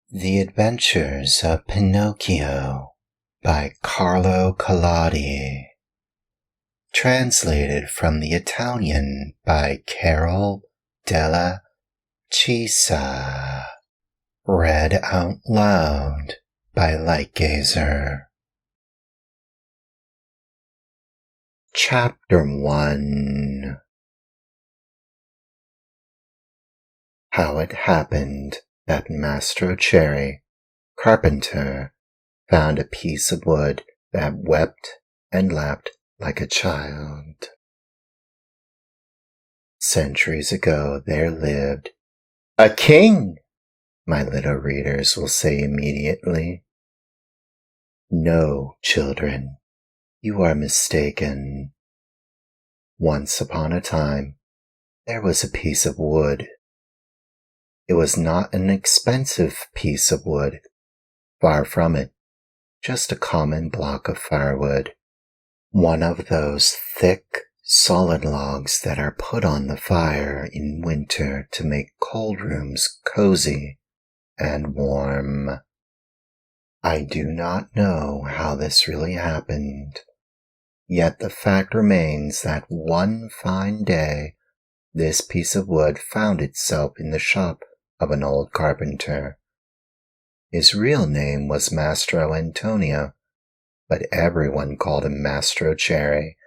The Adventures of Pinocchio by Carlo Collodi. Translated from the Italian by Della, Chiesa. Read out loud by Lightgazer. Chapter 1. How it happened that Mastro Cherry, carpenter, found a piece of wood that wept and laughed like a child. Centuries ago there lived a king, my little readers will say immediately. No, children, you are mistaken. Once upon a time, there was a piece of wood. It was not an expensive piece of wood, far from it, just a common block of firewood, one of those thick, solid logs that are put on the fire in winter to make cold rooms cozy and warm. I do not know how this really happened, yet the fact remains that one fine day this piece of wood found itself in the shop of an old carpenter. His real name was Mastro Antonio, but everyone called him Mastro Cherry,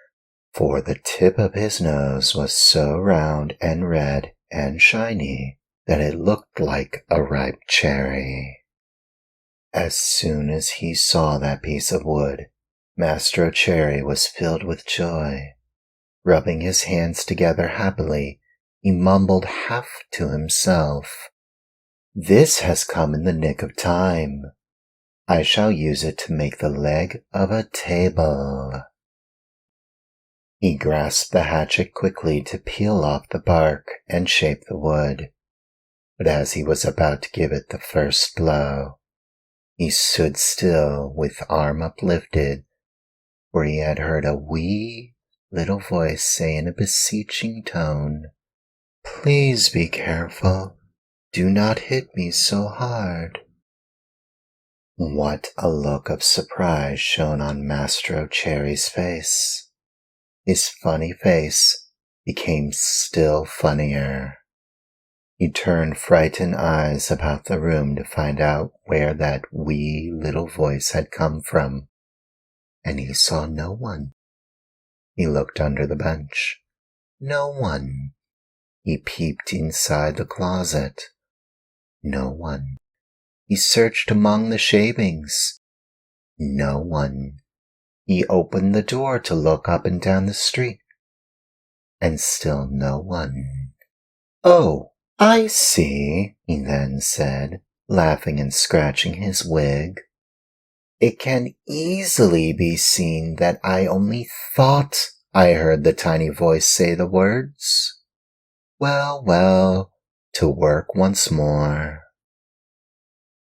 for the tip of his nose was so round and red and shiny that it looked like a ripe cherry. As soon as he saw that piece of wood, Mastro Cherry was filled with joy. Rubbing his hands together happily, he mumbled half to himself, "This has come in the nick of time. I shall use it to make the leg of a table." He grasped the hatchet quickly to peel off the bark and shape the wood, but as he was about to give it the first blow, he stood still with arm uplifted, for he had heard a wee little voice say in a beseeching tone, "Please be careful. Do not hit me so hard." What a look of surprise shone on Mastro Cherry's face. His funny face became still funnier. He turned frightened eyes about the room to find out where that wee little voice had come from, and he saw no one. He looked under the bench. No one. He peeped inside the closet. No one. He searched among the shavings. No one. He opened the door to look up and down the street. And still no one. "Oh, I see," he then said, laughing and scratching his wig. "It can easily be seen that I only thought I heard the tiny voice say the words. Well, well, to work once more."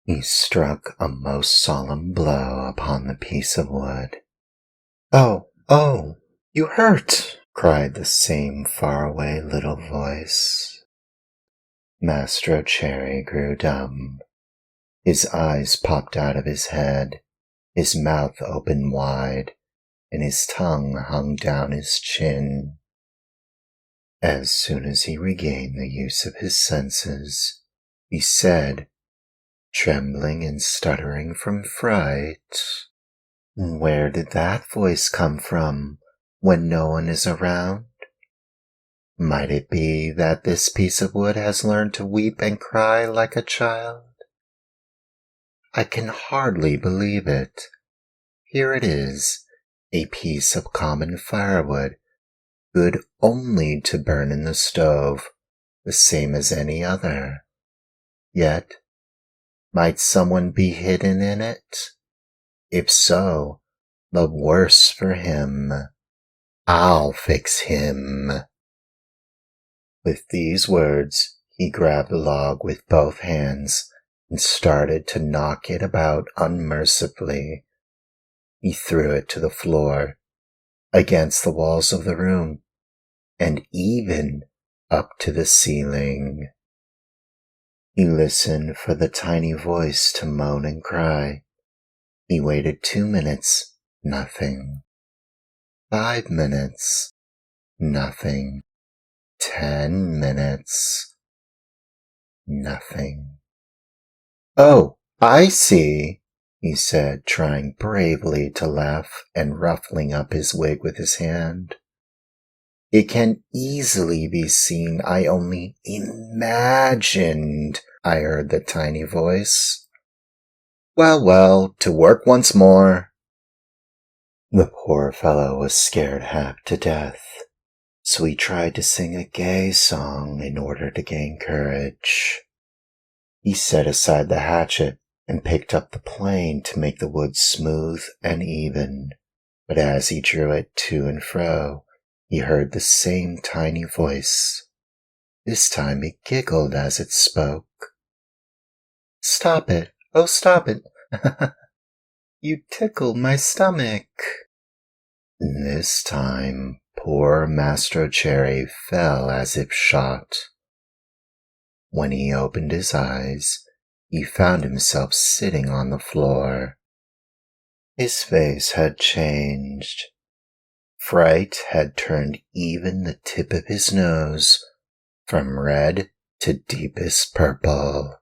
He struck a most solemn blow upon the piece of wood. Oh, you hurt!" cried the same faraway little voice. Mastro Cherry grew dumb. His eyes popped out of his head, his mouth opened wide, and his tongue hung down his chin. As soon as he regained the use of his senses, he said, trembling and stuttering from fright, "Where did that voice come from when no one is around? Might it be that this piece of wood has learned to weep and cry like a child? I can hardly believe it. Here it is, a piece of common firewood, good only to burn in the stove, the same as any other. Yet, might someone be hidden in it? If so, the worse for him. I'll fix him." With these words, he grabbed the log with both hands and started to knock it about unmercifully. He threw it to the floor, against the walls of the room, and even up to the ceiling. He listened for the tiny voice to moan and cry. He waited 2 minutes, nothing. 5 minutes, nothing. 10 minutes, nothing. "Oh, I see," he said, trying bravely to laugh and ruffling up his wig with his hand. "It can easily be seen. I only imagined," I heard the tiny voice. "Well, well, to work once more." The poor fellow was scared half to death, so he tried to sing a gay song in order to gain courage. He set aside the hatchet and picked up the plane to make the wood smooth and even, but as he drew it to and fro, he heard the same tiny voice. This time it giggled as it spoke. "Stop it! Oh, stop it! You tickled my stomach." This time, poor Mastro Cherry fell as if shot. When he opened his eyes, he found himself sitting on the floor. His face had changed. Fright had turned even the tip of his nose from red to deepest purple.